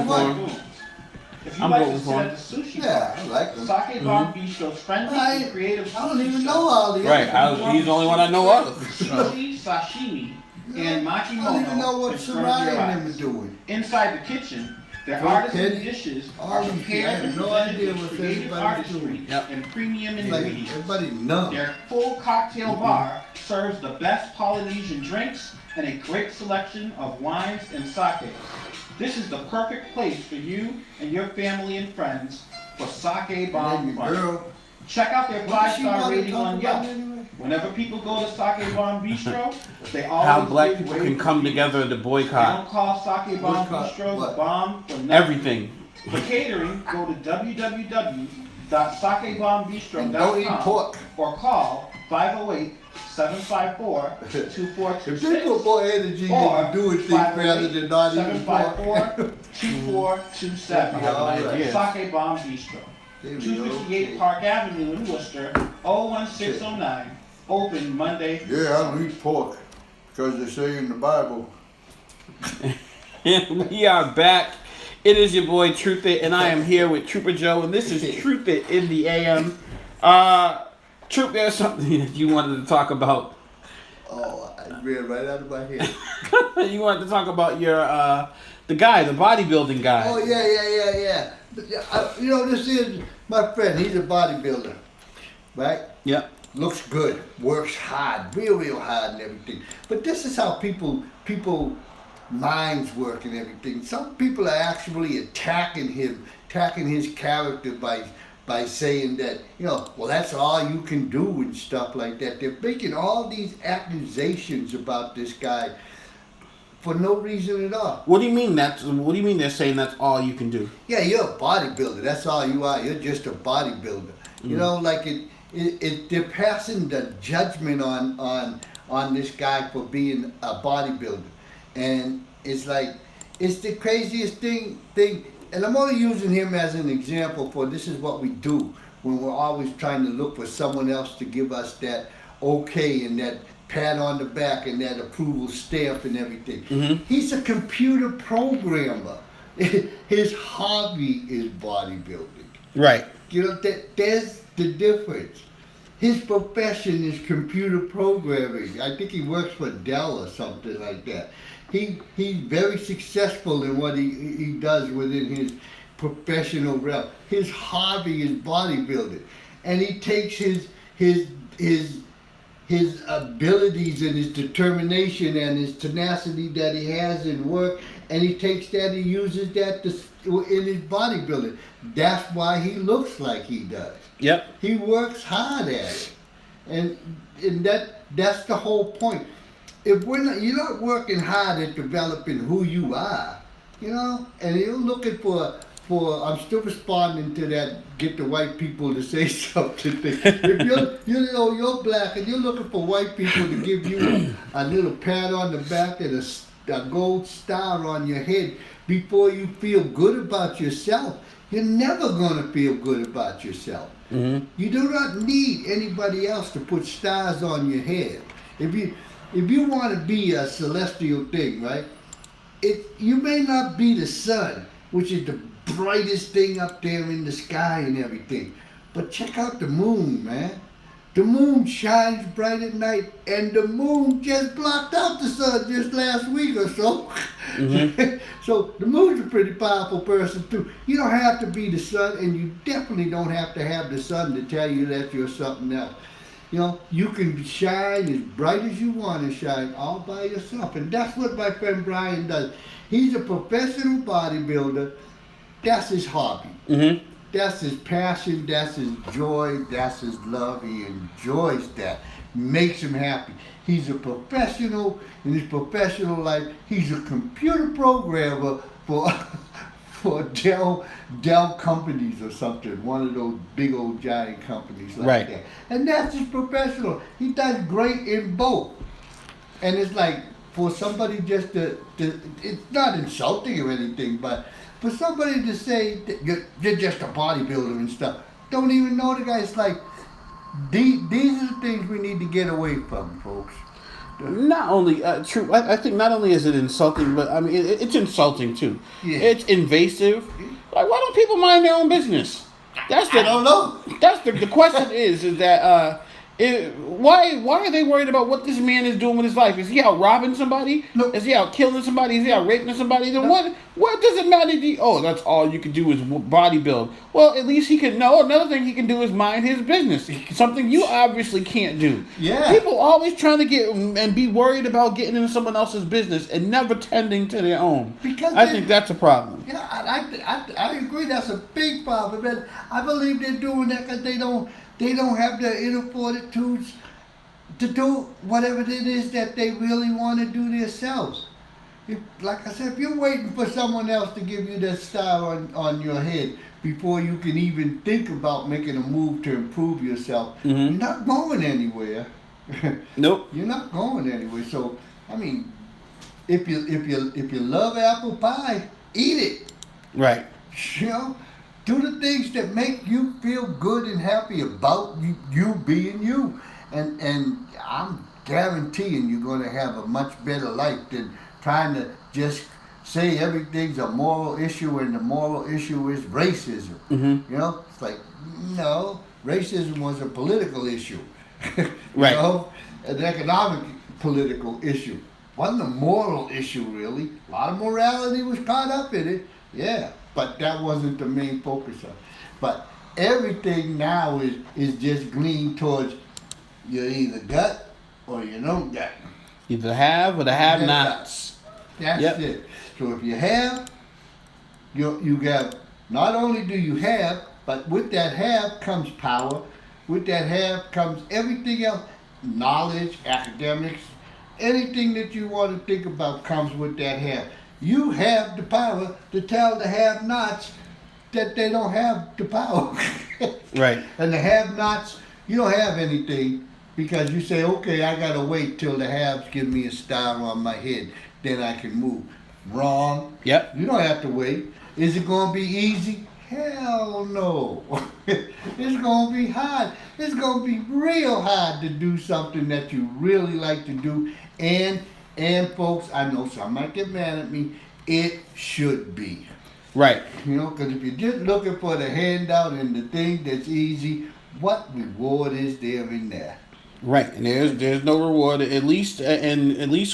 him. If you I'm like voting to for sit him. at the sushi Yeah, I like him. Sake Bar Bistro's friendly and creative I don't sushi even know shop. all the Right, other he's the only one I know of. Sushi, sashimi, and I don't even know makimono what confirm your Sarai and them are eyes. doing. Inside the kitchen, their Joe artisan Petty, dishes all are these prepared people, I and have no presented idea with what creative everybody's artistry doing. Yep. and premium It's like ingredients. everybody numb. Their full cocktail bar serves the best Polynesian drinks and a great selection of wines and sakes. This is the perfect place for you and your family and friends for sake bomb And fun. girl, Check out their what does she 5-star wanna rating talk on about Yelp. anyway? Whenever people go to Sake Bomb Bistro, they always How black give people rave can come reviews. together to They don't boycott call Sake Bomb Boycott Bistro what? bomb for nothing. everything. For catering, go to and don't eat www.sakebombbistro.com pork. or call If they put 508-754-2426 more energy or into doing things rather than not eating pork. 754-2427. Yeah, all right. Sake Bomb Bistro. They be 258 okay. Park Avenue in Worcester, 01609. Open Monday. Yeah, I don't eat pork because they say in the Bible. And we are back. It is your boy Truthit, and I am here with Trooper Joe, and this is Truthit in the AM. Troop, there's something that you wanted to talk about. Oh, I ran right out of my head. You wanted to talk about your the bodybuilding guy. Oh, yeah. You know, this is my friend. He's a bodybuilder, right? Yep. Looks good, works hard, real hard and everything. But this is how people minds work and everything. Some people are actually attacking his character by saying that, you know, well, that's all you can do and stuff like that. They're making all these accusations about this guy for no reason at all. What do you mean they're saying that's all you can do? Yeah, you're a bodybuilder. That's all you are. You're just a bodybuilder. You know, like they're passing the judgment on this guy for being a bodybuilder, and it's like it's the craziest thing. And I'm only using him as an example for this is what we do when we're always trying to look for someone else to give us that okay and that pat on the back and that approval stamp and everything. Mm-hmm. He's a computer programmer. His hobby is bodybuilding. Right. You know, there's the difference. His profession is computer programming. I think he works for Dell or something like that. He's very successful in what he does within his professional realm. His hobby is bodybuilding, and he takes his abilities and his determination and his tenacity that he has in work, and he takes that and uses that in his bodybuilding. That's why he looks like he does. Yep. He works hard at it, and that's the whole point. If you're not working hard at developing who you are, you know, and you're looking for I'm still responding to that. Get the white people to say something. If you're black and you're looking for white people to give you a little pat on the back and a gold star on your head before you feel good about yourself, you're never gonna feel good about yourself. Mm-hmm. You do not need anybody else to put stars on your head. If you want to be a celestial thing, right? You may not be the sun, which is the brightest thing up there in the sky and everything. But check out the moon, man. The moon shines bright at night, and the moon just blocked out the sun just last week or so. Mm-hmm. So the moon's a pretty powerful person too. You don't have to be the sun, and you definitely don't have to have the sun to tell you that you're something else. You know, you can shine as bright as you want to shine all by yourself. And that's what my friend Brian does. He's a professional bodybuilder. That's his hobby. Mm-hmm. That's his passion. That's his joy. That's his love. He enjoys that. Makes him happy. He's a professional in his professional life. He's a computer programmer for Dell companies or something, one of those big old giant companies like that. And that's his professional. He does great in both. And it's like for somebody just to it's not insulting or anything, but for somebody to say that you're just a bodybuilder and stuff, don't even know the guy. It's like these are the things we need to get away from, folks. not only true. I think not only is it insulting, but I mean it's insulting too. Yeah. It's invasive. Like, why don't people mind their own business? That's the I don't know. That's the question is that why are they worried about what this man is doing with his life? Is he out robbing somebody? No. Is he out killing somebody? Is he out raping somebody? Then what does it matter? Oh, that's all you can do is bodybuild. Well, at least he can know. Another thing he can do is mind his business. Something you obviously can't do. Yeah. People always trying to get and be worried about getting into someone else's business and never tending to their own. Because I think that's a problem. Yeah, I agree. That's a big problem, and I believe they're doing that because they don't have the inner fortitudes to do whatever it is that they really want to do themselves. Like I said, if you're waiting for someone else to give you that style on your head before you can even think about making a move to improve yourself, you're not going anywhere. Nope. You're not going anywhere. So, I mean, if you love apple pie, eat it. Right. You know, do the things that make you feel good and happy about you being you, and I'm guaranteeing you're going to have a much better life than trying to just say everything's a moral issue and the moral issue is racism. You know, it's like, no, racism was a political issue. Right. You know, an economic political issue. Wasn't a moral issue really. A lot of morality was caught up in it. Yeah. But that wasn't the main focus of it. But everything now is just gleaned towards you either got or you don't got. Either the have or the have-nots. That's it. So if you have, you have, not only do you have, but with that have comes power. With that have comes everything else. Knowledge, academics, anything that you want to think about comes with that have. You have the power to tell the have-nots that they don't have the power. Right. And the have-nots, you don't have anything because you say, okay, I got to wait till the haves give me a star on my head, then I can move. Wrong. Yep. You don't have to wait. Is it going to be easy? Hell no. It's going to be hard. It's going to be real hard to do something that you really like to do. And folks, I know some might get mad at me, it should be. Right. You know, because if you're just looking for the handout and the thing that's easy, what reward is there in that? Right, and there's no reward. At least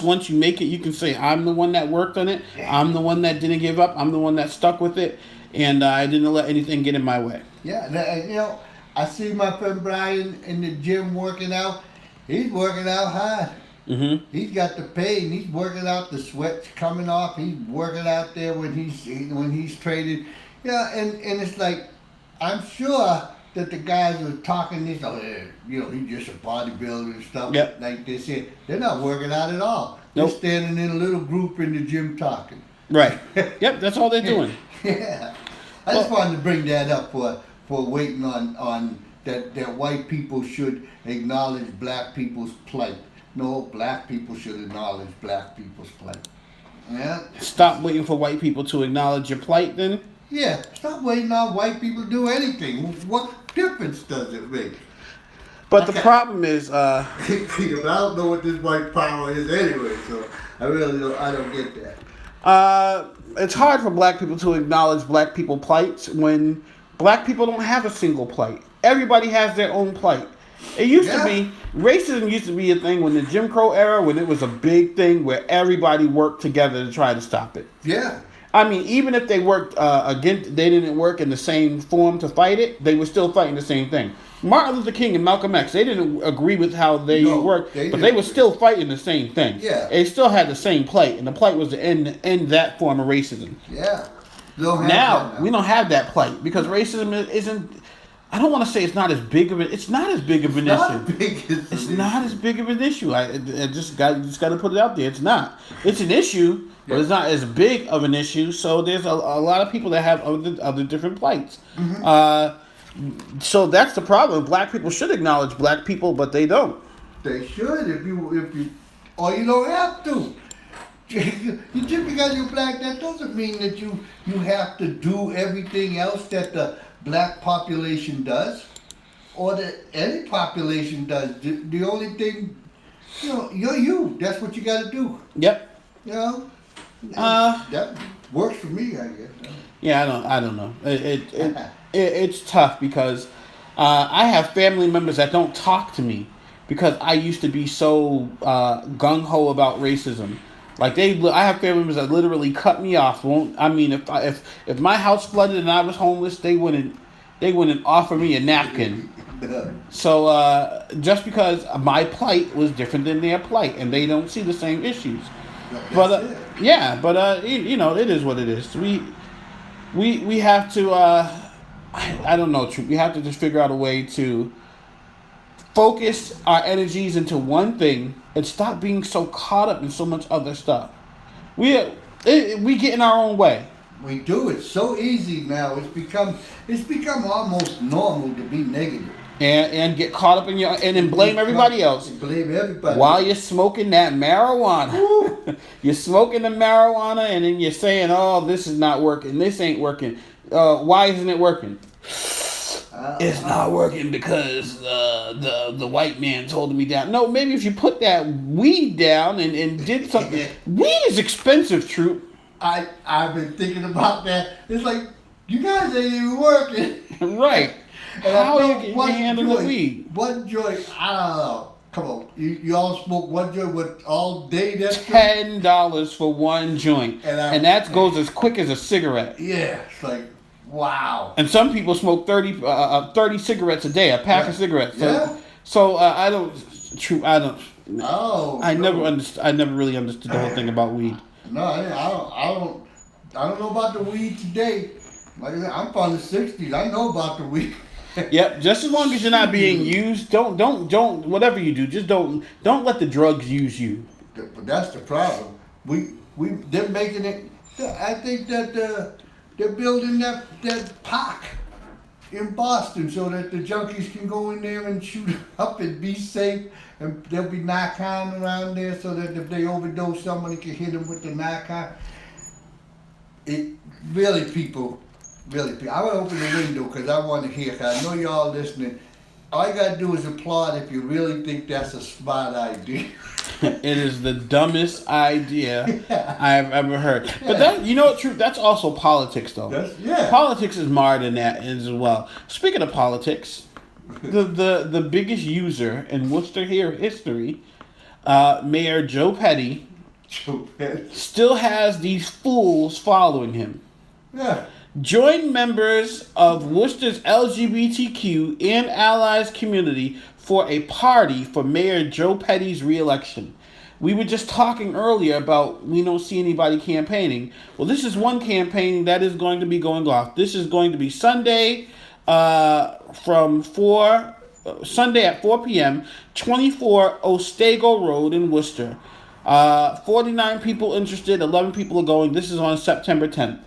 once you make it, you can say, I'm the one that worked on it. I'm the one that didn't give up. I'm the one that stuck with it, and I didn't let anything get in my way. Yeah, you know, I see my friend Brian in the gym working out. He's working out hard. He's got the pain. He's working out. The sweat's coming off. He's working out there when he's training. Yeah, and it's like, I'm sure that the guys are talking this, you know, he's just a bodybuilder and stuff like this here. They're not working out at all. Nope. They're standing in a little group in the gym talking. Right. Yep, that's all they're doing. Yeah. I just wanted to bring that up for waiting on that white people should acknowledge black people's plight. No, black people should acknowledge black people's plight. Yeah. Stop waiting for white people to acknowledge your plight then? Yeah, stop waiting on white people to do anything. What difference does it make? But the problem is, I don't know what this white power is anyway, so I don't get that. It's hard for black people to acknowledge black people plights when black people don't have a single plight. Everybody has their own plight. It used to be, racism used to be a thing when the Jim Crow era, when it was a big thing where everybody worked together to try to stop it. Yeah. I mean, even if they worked they didn't work in the same form to fight it, they were still fighting the same thing. Martin Luther King and Malcolm X, they didn't agree with how they worked, but they were still fighting the same thing. Yeah. They still had the same plight, and the plight was to end that form of racism. Yeah. Now, we don't have that plight because racism isn't. I don't want to say it's not as big of an. It's not as big of an issue. It's not as big of an issue. I just got to put it out there. It's not. It's an issue, but it's not as big of an issue. So there's a lot of people that have other different plights. So that's the problem. Black people should acknowledge black people, but they don't. They should if you, or you don't have to. Just because you're black, that doesn't mean that you have to do everything else that the black population does, or that any population does. The only thing you're you. That's what you got to do. Yep. You know, that works for me, I guess. Yeah, I don't know. It's tough because I have family members that don't talk to me because I used to be so gung ho about racism. Like I have family members that literally cut me off. I mean, if my house flooded and I was homeless, they wouldn't offer me a napkin. So just because my plight was different than their plight, and they don't see the same issues. But you know, it is what it is. We have to. I don't know. We have to just figure out a way to focus our energies into one thing and stop being so caught up in so much other stuff. We get in our own way. We do. It's so easy now. It's become almost normal to be negative. And get caught up in and then blame everybody else. Blame everybody. While you're smoking that marijuana. You're smoking the marijuana and then you're saying, oh, this is not working. This ain't working. Why isn't it working? It's not working because the white man told me down. No, maybe if you put that weed down and did something. Weed is expensive, Troop. I've been thinking about that. It's like, you guys ain't even working. Right. And how are you handling the weed? One joint, I don't know. Come on, you all smoke one joint with all day? That's $10 for one joint, and that goes as quick as a cigarette. Yeah, it's like, wow. And some people smoke 30 cigarettes a day, a pack of cigarettes. So I don't. True, I don't. Oh, I never understood. I never really understood the whole thing about weed. No, I don't know about the weed today. Like I said, I'm from the '60s. I know about the weed. Yep. Just as long as you're not being used, don't. Whatever you do, just don't let the drugs use you. But that's the problem. They're making it. I think that they're building that park in Boston so that the junkies can go in there and shoot up and be safe, and there'll be Narcan around there so that if they overdose, somebody can hit them with the Narcan. It really, people. Really, I want to open the window because I want to hear. Cause I know y'all listening. All you gotta do is applaud if you really think that's a smart idea. It is the dumbest idea I've ever heard. But that, you know what, Truth? That's also politics, though. Politics is marred in that as well. Speaking of politics, the biggest user in Worcester here history, Mayor Joe Petty, still has these fools following him. Yeah. Join members of Worcester's LGBTQ and allies community for a party for Mayor Joe Petty's re-election. We were just talking earlier about we don't see anybody campaigning. Well, this is one campaign that is going to be going off. This is going to be Sunday Sunday at 4 p.m., 24 Otsego Road in Worcester. 49 people interested, 11 people are going. This is on September 10th.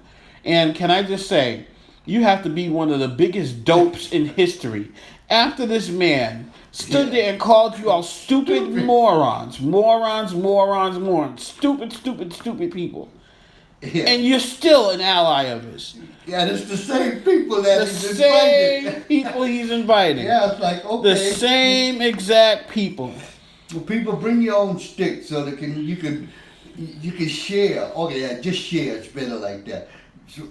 And can I just say, you have to be one of the biggest dopes in history. After this man stood there and called you all stupid morons. Stupid people. Yeah. And you're still an ally of his. Yeah, it's the same people that he's invited. The same people he's inviting. Yeah, it's like, okay. The same exact people. Well, people, bring your own stick so that you can share. Okay, yeah, just share. It's better like that. So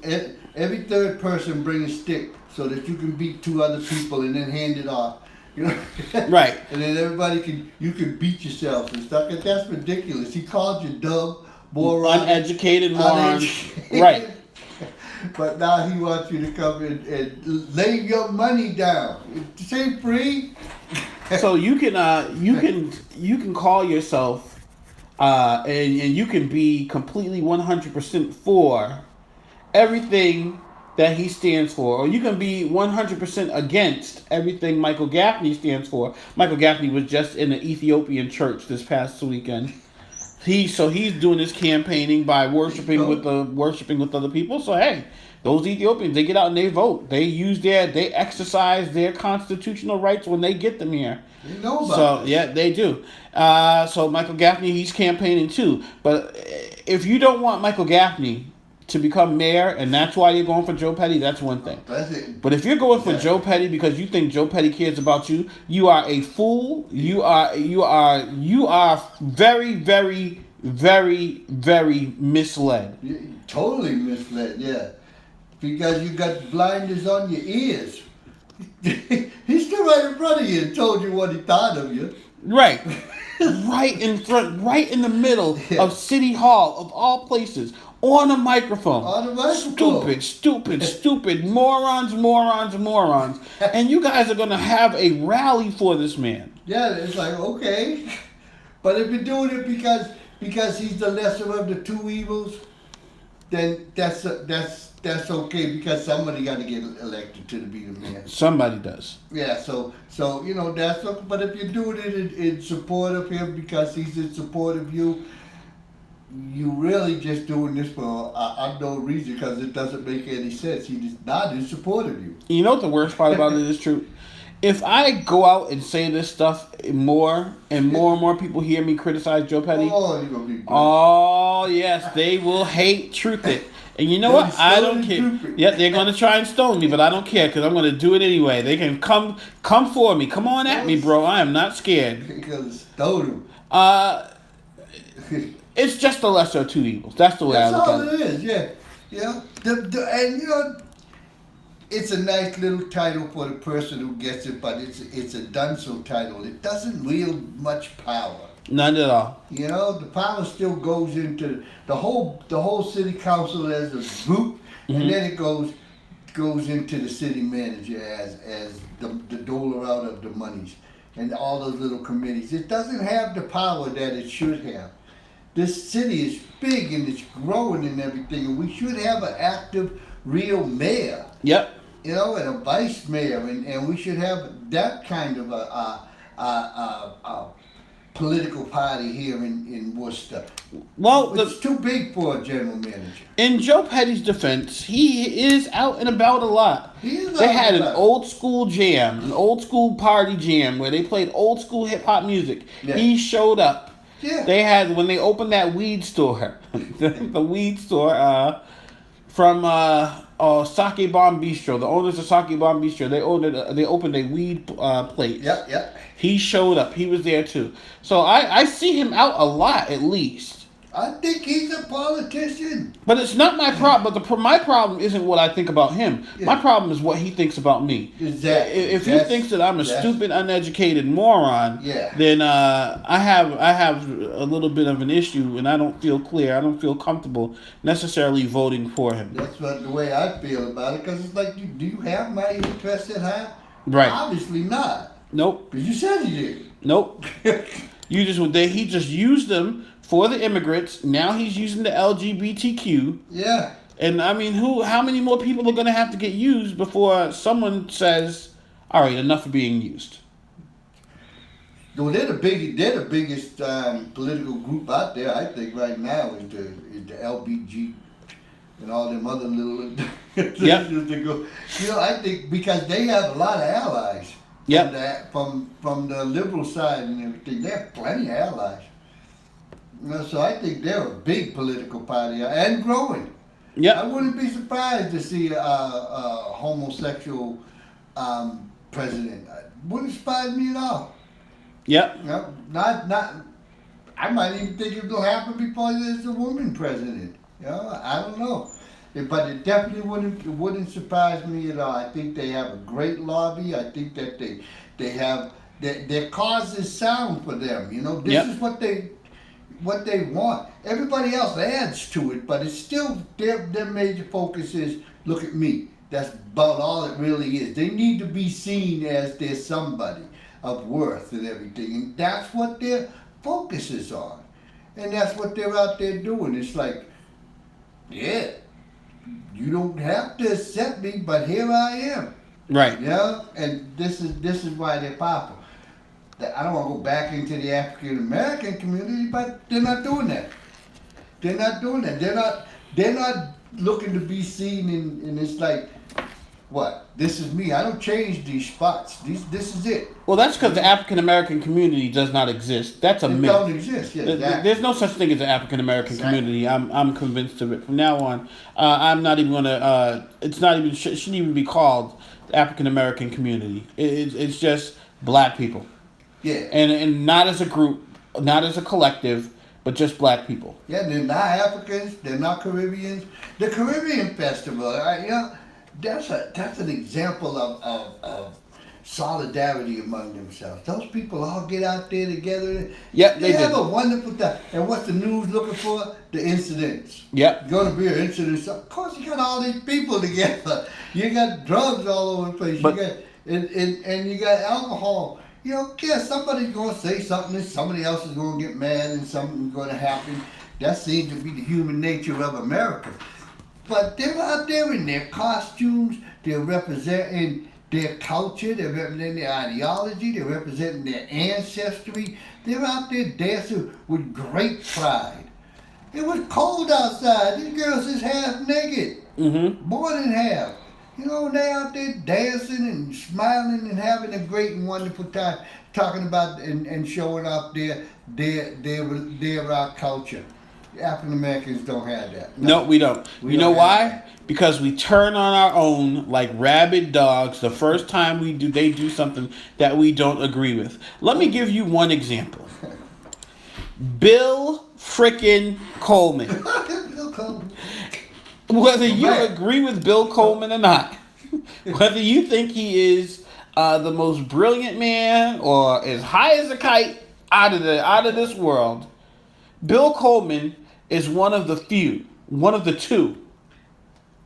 every third person bring a stick so that you can beat two other people and then hand it off. You know? Right. And then you can beat yourself and stuff. And that's ridiculous. He called you dumb, moron. Uneducated morons. Right. But now he wants you to come in and lay your money down. This ain't free. So you can call yourself and you can be completely 100% for everything that he stands for, or you can be 100% against everything Michael Gaffney stands for. Michael Gaffney was just in an Ethiopian church this past weekend. He's doing his campaigning by worshiping with other people. So hey, those Ethiopians, they get out and they vote. They exercise their constitutional rights when they get them here. You know about yeah, they do. So Michael Gaffney, he's campaigning too. But if you don't want Michael Gaffney to become mayor, and that's why you're going for Joe Petty, that's one thing. That's it. But if you're going for Joe Petty because you think Joe Petty cares about you, you are a fool. You are very, very, very, very misled. You're totally misled, yeah. Because you got blinders on your ears. He's still right in front of you and told you what he thought of you. Right. Right in front, right in the middle of City Hall, of all places, on a microphone. On a microphone. Stupid. Morons. And you guys are going to have a rally for this man. Yeah, it's like, okay. But if you're doing it because he's the lesser of the two evils, then that's okay, because somebody got to get elected to be the mayor. Somebody does. Yeah, so that's okay. But if you're doing it in support of him because he's in support of you, you really just doing this for unknown reason, because it doesn't make any sense. He's not in support of you. You know what the worst part about it is, true? If I go out and say this stuff more and more people hear me criticize Joe Petty, you're gonna be good. Oh yes, they will hate Truthit. And you know what? I don't care. Yeah, they're going to try and stone me, but I don't care, because I'm going to do it anyway. They can come for me. Come on at me, bro. I am not scared. Because stone him. It's just the lesser of two evils. That's the way I look at it. That's all it is, yeah. And it's a nice little title for the person who gets it, but it's a done-so title. It doesn't wield much power. None at all. The power still goes into the whole city council as a group, and then it goes into the city manager as the doler out of the monies and all those little committees. It doesn't have the power that it should have. This city is big and it's growing and everything, and we should have an active, real mayor. Yep. And a vice mayor, and we should have that kind of a political party here in Worcester. Well, it's too big for a general manager. In Joe Petty's defense, he is out and about a lot. They had an old school jam, an old school party jam where they played old school hip hop music. Yeah. He showed up. Yeah. They had, when they opened that weed store, the weed store from Sake Bomb Bistro. The owners of Sake Bomb Bistro, they opened a weed place. Yep. He showed up. He was there too. So I see him out a lot, at least. I think he's a politician. But it's not my problem. But my problem isn't what I think about him. Yeah. My problem is what he thinks about me. Exactly. If he thinks that I'm a stupid, uneducated moron, then I have a little bit of an issue, and I don't feel clear. I don't feel comfortable necessarily voting for him. That's the way I feel about it. Because it's like, do you have my interest at heart? Right. Obviously not. Nope. Because you said you did. Nope. He just used them for the immigrants. Now he's using the LGBTQ. Yeah. And I mean, how many more people are going to have to get used before someone says, all right, enough of being used? No, they're the biggest political group out there, I think, right now, is the LBG and all them other little yep. I think because they have a lot of allies. Yep. From the liberal side and everything. They have plenty of allies. So I think they're a big political party and growing. Yeah. I wouldn't be surprised to see a homosexual president. Wouldn't surprise me at all. Yep. Not. I might even think it'll happen before there's a woman president. I don't know. But it definitely wouldn't surprise me at all. I think they have a great lobby. I think that they have their cause is sound for them. This is what they want. Everybody else adds to it, but it's still their major focus is look at me. That's about all it really is. They need to be seen as they're somebody of worth and everything, and that's what their focus is on, and that's what they're out there doing. It's like, yeah. You don't have to accept me, but here I am. Right. And this is why they're powerful. I don't want to go back into the African American community, but they're not doing that. They're not doing that. They're not looking to be seen, and it's like, What? This is me. I don't change these spots. This is it. Well, that's because the African American community does not exist. That's a It myth. don't exist. Yeah, exactly. There's no such thing as an African American community. I'm convinced of it. From now on, I'm not even gonna. It's not even shouldn't even be called the African American community. It's just black people. Yeah. And not as a group, not as a collective, but just black people. Yeah, they're not Africans. They're not Caribbeans. The Caribbean Festival, that's an example of solidarity among themselves. Those people all get out there together. Yep, they have do. a wonderful time. And what's the news looking for? The incidents. Yep. Going to be an incident. Of course, you got all these people together. You got drugs all over the place. But, you got and you got alcohol. Somebody's going to say something and somebody else is going to get mad and something's going to happen. That seems to be the human nature of America. But they're out there in their costumes. They're representing their culture. They're representing their ideology. They're representing their ancestry. They're out there dancing with great pride. It was cold outside. These girls is half naked. Mm-hmm. More than half. They out there dancing and smiling and having a great and wonderful time, talking about and showing off their culture. African Americans don't have that. No, we don't. You know why? Because we turn on our own like rabid dogs the first time they do something that we don't agree with. Let me give you one example. Bill frickin' Coleman. Bill Coleman. Whether you agree with Bill Coleman or not, whether you think he is the most brilliant man or as high as a kite out of this world, Bill Coleman is one of the two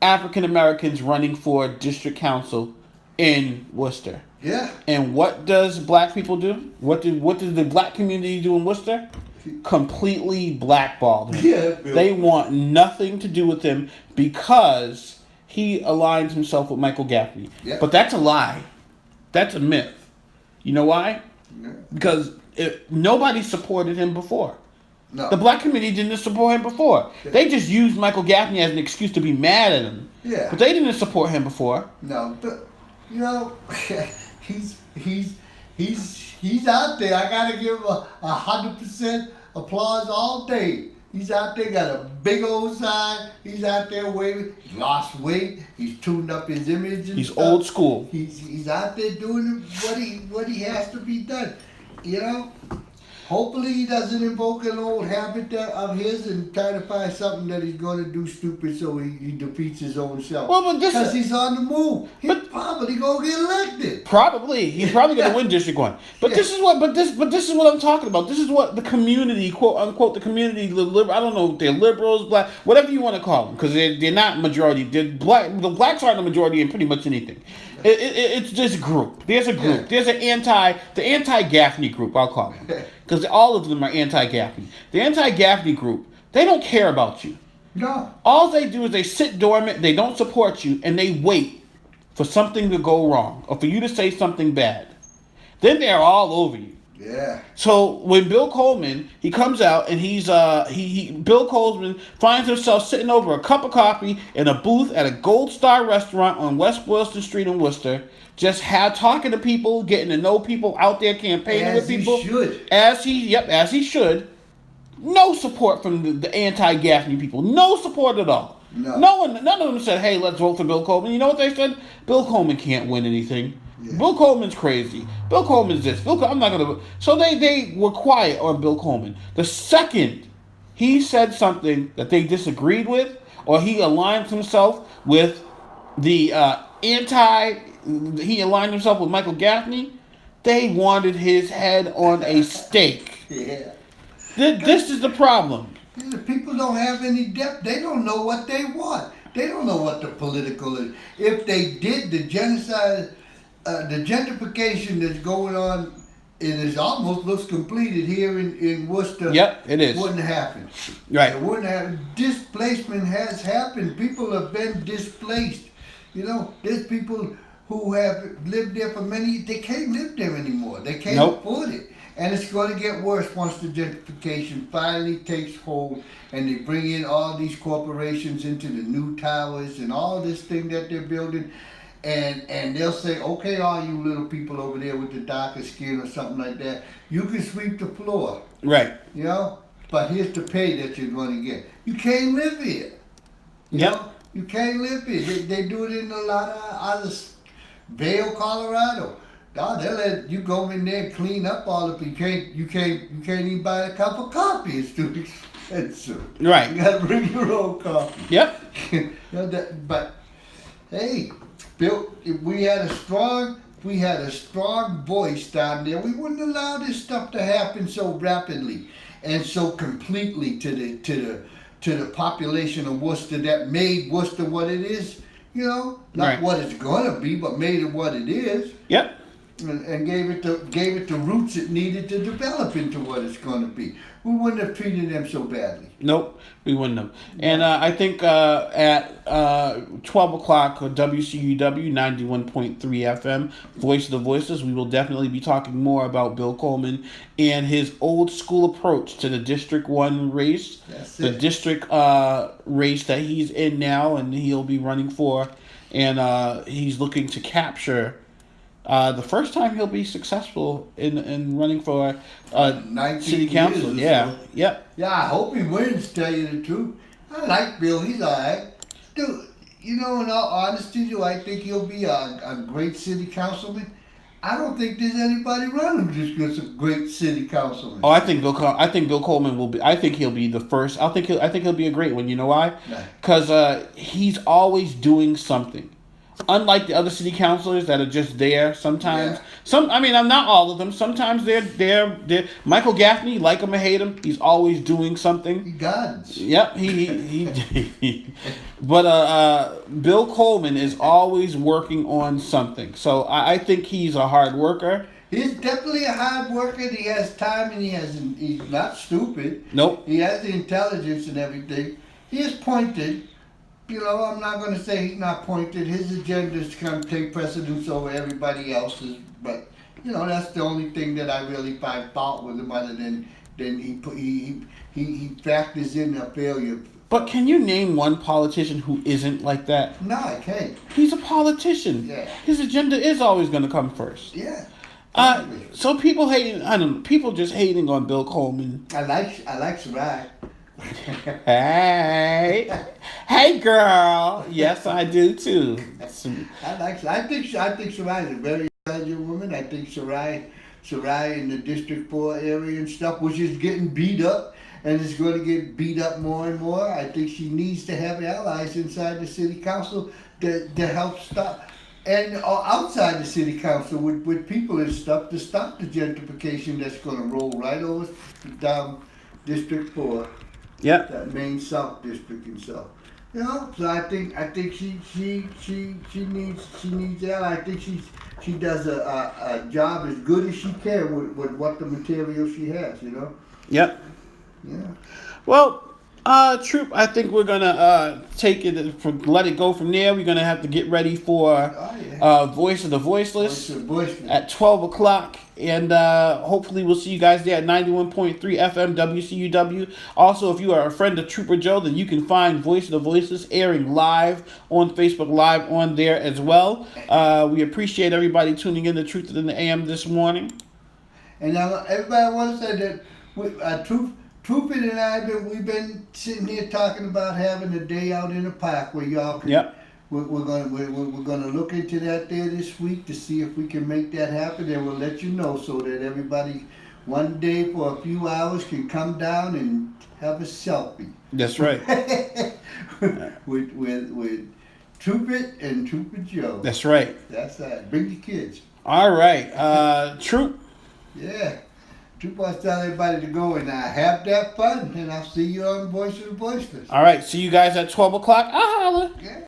African Americans running for district council in Worcester. Yeah. And what does black people do? What does the black community do in Worcester? Completely blackballed him. Yeah, they want nothing to do with him because he aligns himself with Michael Gaffney. Yeah. But that's a lie. That's a myth. You know why? Yeah. Because nobody supported him before. No. The black community didn't support him before. They just used Michael Gaffney as an excuse to be mad at him. Yeah. But they didn't support him before. No, but he's out there. I gotta give him 100% applause all day. He's out there, got a big old sign. He's out there waving. He lost weight. He's tuned up his image. And He's stuff. old school. He's out there doing what he has to be done. Hopefully he doesn't invoke an old habit of his and try to find something that he's going to do stupid so he defeats his own self. Well, but because he's on the move. He's probably going to get elected. Probably. He's probably going to win District 1. But this is what I'm talking about. This is what the community, quote unquote, the community, I don't know if they're liberals, black, whatever you want to call them, because they're not majority. The blacks aren't the majority in pretty much anything. It's this group. There's a group. Yeah. There's the anti-Gaffney group, I'll call them. Because all of them are anti-Gaffney. The anti-Gaffney group, they don't care about you. No. All they do is they sit dormant, they don't support you, and they wait for something to go wrong or for you to say something bad. Then they're all over you. Yeah. So when Bill Coleman, he comes out and Bill Coleman finds himself sitting over a cup of coffee in a booth at a Gold Star restaurant on West Boylston Street in Worcester, just talking to people, getting to know people, out there campaigning with people. As he should. No support from the anti-Gaffney people. No support at all. No. None of them said, "Hey, let's vote for Bill Coleman." You know what they said? Bill Coleman can't win anything. Yeah. Bill Coleman's crazy. Bill Coleman's this. I'm not gonna. So they were quiet on Bill Coleman. The second he said something that they disagreed with, or he aligned himself with the he aligned himself with Michael Gaffney, they wanted his head on a stake. Yeah. This is the problem. The people don't have any depth. They don't know what they want. They don't know what the political is. If they did the genocide, the gentrification that's going on, it almost looks completed here in Worcester. Yep, it is. Wouldn't happen. Right. It wouldn't happen. Displacement has happened. People have been displaced. There's people who have lived there for they can't live there anymore. They can't afford it. And it's going to get worse once the gentrification finally takes hold and they bring in all these corporations into the new towers and all this thing that they're building. and they'll say, okay, all you little people over there with the darker skin or something like that, you can sweep the floor. Right. You know? But here's the pay that you're going to get. You can't live here. You know? You can't live here. They do it in a lot of other Vail, Colorado. Oh, they'll let you go in there and clean up all of it. You can't even buy a cup of coffee. It's too expensive. Right. You gotta bring your own coffee. Yep. You know, but hey, Bill, if we had a strong voice down there, we wouldn't allow this stuff to happen so rapidly and so completely to the population of Worcester that made Worcester what it is. You know, not what it's gonna be, but made it what it is. Yep. And gave it the roots it needed to develop into what it's going to be. We wouldn't have treated them so badly. Nope, we wouldn't have. And I think at 12 o'clock, WCUW 91.3 FM, Voice of the Voiceless, we will definitely be talking more about Bill Coleman and his old school approach to the District 1 race. That's the it. district race that he's in now and he'll be running for. And he's looking to capture the first time he'll be successful in running for city council. Yeah. So. Yep. Yeah, I hope he wins, to tell you the truth. I like Bill. He's all right. Dude, you know, in all honesty, do I think he'll be a great city councilman? I don't think there's anybody running just a great city councilman. Oh, I think Bill Coleman will be. I think he'll be the first. I think he'll be a great one. You know why? Because he's always doing something. Unlike the other city councilors that are just there sometimes. I'm not all of them. Sometimes they're Michael Gaffney, like him or hate him, he's always doing something. He guides. Yep, he But Bill Coleman is always working on something. So I think he's a hard worker. He's definitely a hard worker. He has time and he's not stupid. Nope. He has the intelligence and everything. He is pointed. You know, I'm not going to say he's not pointed. His agenda is to kind of take precedence over everybody else's. But, you know, that's the only thing that I really find fault with him, other than he factors in a failure. But can you name one politician who isn't like that? No, I can't. He's a politician. Yeah. His agenda is always going to come first. Yeah. So people hating, I don't know, people just hating on Bill Coleman. I like Sarai. Hey girl. Yes, I do too. I think Sarai is a very intelligent woman. I think Sarai in the District 4 area and stuff, which is getting beat up and is going to get beat up more and more. I think she needs to have allies inside the city council to help stop, and outside the city council with people and stuff to stop the gentrification that's going to roll right over down District 4. Yep. That main South District and stuff. You know, so I think she needs that. I think she does a job as good as she can with what the material she has. You know. Yep. Yeah. Well, Troop, I think we're gonna let it go from there. We're gonna have to get ready for Voice of the Voiceless at 12 o'clock. And hopefully we'll see you guys there at 91.3 FM WCUW. Also, if you are a friend of Trooper Joe, then you can find Voice of the Voiceless airing live on Facebook Live on there as well. We appreciate everybody tuning in to Truthit in the AM this morning. And now everybody wants to say that Truthit and I, we've been sitting here talking about having a day out in the park where y'all can. Yep. We're gonna look into that there this week to see if we can make that happen, and we'll let you know so that everybody one day for a few hours can come down and have a selfie. That's right. with Truthit and Trooper Joe. That's right. That's that. Bring your kids. All right. Troop. Yeah. Troop wants to tell everybody to go and have that fun, and I'll see you on Voice of the Voiceless. All right. See you guys at 12 o'clock. I'll holler. Yeah.